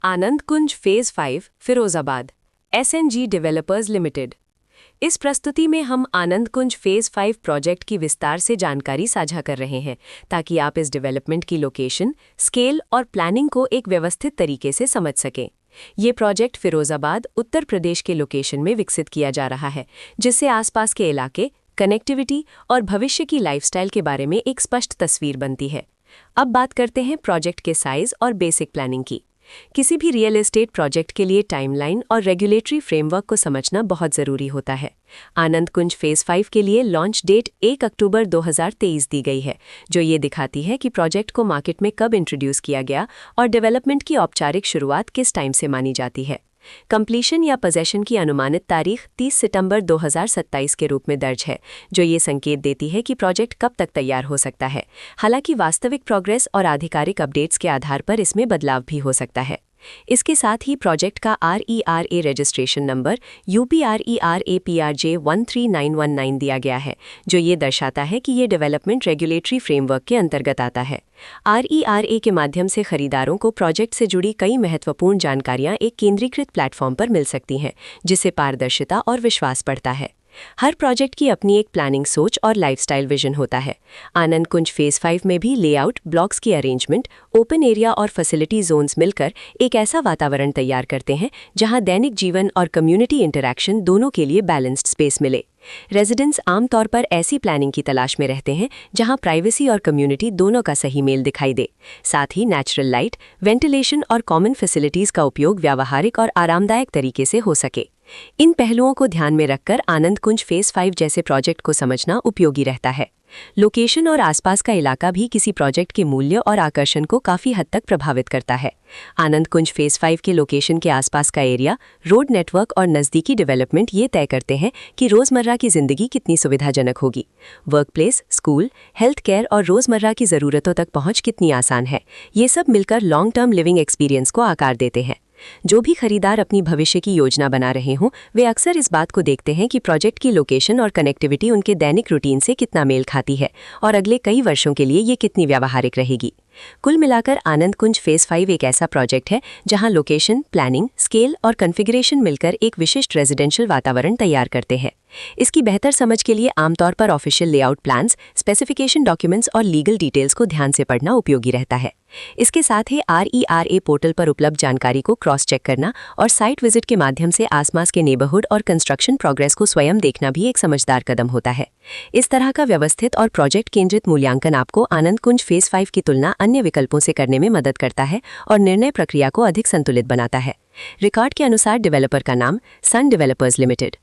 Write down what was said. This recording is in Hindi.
आनंद Kunj phase 5 Firozabad SNG developers limited. इस प्रस्तुति में हम आनंद कुंज फेज 5 प्रोजेक्ट की विस्तार से जानकारी साझा कर रहे हैं ताकि आप इस डेवलपमेंट की लोकेशन, स्केल और प्लानिंग को एक व्यवस्थित तरीके से समझ सकें। ये प्रोजेक्ट फिरोजाबाद, उत्तर प्रदेश के लोकेशन में विकसित किया जा रहा है, जिससे आसपास के इलाके, कनेक्टिविटी और भविष्य की लाइफस्टाइल के बारे में एक स्पष्ट तस्वीर बनती है। अब बात करते हैं प्रोजेक्ट के साइज और बेसिक प्लानिंग की। किसी भी रियल एस्टेट प्रोजेक्ट के लिए टाइमलाइन और रेगुलेटरी फ्रेमवर्क को समझना बहुत ज़रूरी होता है। आनंद कुंज फेज 5 के लिए लॉन्च डेट 1 अक्टूबर 2023 दी गई है, जो ये दिखाती है कि प्रोजेक्ट को मार्केट में कब इंट्रोड्यूस किया गया और डेवलपमेंट की औपचारिक शुरुआत किस टाइम से मानी जाती है। कंप्लीशन या पोजेशन की अनुमानित तारीख 30 सितंबर 2027 के रूप में दर्ज है, जो ये संकेत देती है कि प्रोजेक्ट कब तक तैयार हो सकता है। हालांकि वास्तविक प्रोग्रेस और आधिकारिक अपडेट्स के आधार पर इसमें बदलाव भी हो सकता है। इसके साथ ही प्रोजेक्ट का RERA रजिस्ट्रेशन नंबर UPRERAPRJ 13919 दिया गया है, जो ये दर्शाता है कि ये डेवलपमेंट रेगुलेटरी फ्रेमवर्क के अंतर्गत आता है। RERA के माध्यम से खरीदारों को प्रोजेक्ट से जुड़ी कई महत्वपूर्ण जानकारियां एक केंद्रीकृत प्लेटफॉर्म पर मिल सकती हैं, जिससे पारदर्शिता और विश्वास बढ़ता है। हर प्रोजेक्ट की अपनी एक प्लानिंग सोच और लाइफस्टाइल विजन होता है। आनंद कुंज फेज 5 में भी लेआउट, ब्लॉक्स की अरेंजमेंट, ओपन एरिया और फैसिलिटी जोन्स मिलकर एक ऐसा वातावरण तैयार करते हैं जहां दैनिक जीवन और कम्युनिटी इंटरैक्शन दोनों के लिए बैलेंस्ड स्पेस मिले। रेजिडेंट्स आमतौर पर ऐसी प्लानिंग की तलाश में रहते हैं जहां प्राइवेसी और कम्युनिटी दोनों का सही मेल दिखाई दे। साथ ही नेचुरल लाइट, वेंटिलेशन और कॉमन फैसिलिटीज़ का उपयोग व्यावहारिक और आरामदायक तरीके से हो सके। इन पहलुओं को ध्यान में रखकर आनंद कुंज फेज 5 जैसे प्रोजेक्ट को समझना उपयोगी रहता है। लोकेशन और आसपास का इलाका भी किसी प्रोजेक्ट के मूल्य और आकर्षण को काफ़ी हद तक प्रभावित करता है। आनंद कुंज फेज 5 के लोकेशन के आसपास का एरिया, रोड नेटवर्क और नज़दीकी डेवलपमेंट ये तय करते हैं कि रोज़मर्रा की ज़िंदगी कितनी सुविधाजनक होगी। वर्कप्लेस, स्कूल, हेल्थ केयर और रोज़मर्रा की ज़रूरतों तक पहुँच कितनी आसान है, ये सब मिलकर लॉन्ग टर्म लिविंग एक्सपीरियंस को आकार देते हैं। जो भी खरीदार अपनी भविष्य की योजना बना रहे हों, वे अक्सर इस बात को देखते हैं कि प्रोजेक्ट की लोकेशन और कनेक्टिविटी उनके दैनिक रूटीन से कितना मेल खाती है और अगले कई वर्षों के लिए ये कितनी व्यावहारिक रहेगी। कुल मिलाकर आनंद कुंज फेज 5 एक ऐसा प्रोजेक्ट है जहां लोकेशन, प्लानिंग, स्केल और कॉन्फ़िगरेशन मिलकर एक विशिष्ट रेजिडेंशियल वातावरण तैयार करते हैं। इसकी बेहतर समझ के लिए आमतौर पर official layout plans, specification documents और लीगल डिटेल्स को ध्यान से पढ़ना उपयोगी रहता है। इसके साथ ही RERA पोर्टल पर उपलब्ध जानकारी को क्रॉस चेक करना और साइट विजिट के माध्यम से आसपास के नेबरहुड और कंस्ट्रक्शन प्रोग्रेस को स्वयं देखना भी एक समझदार कदम होता है। इस तरह का व्यवस्थित और प्रोजेक्ट केंद्रित मूल्यांकन आपको आनंद कुंज फेज 5 की तुलना अन्य विकल्पों से करने में मदद करता है और निर्णय प्रक्रिया को अधिक संतुलित बनाता है। रिकॉर्ड के अनुसार डेवलपर का नाम सन डेवलपर्स लिमिटेड।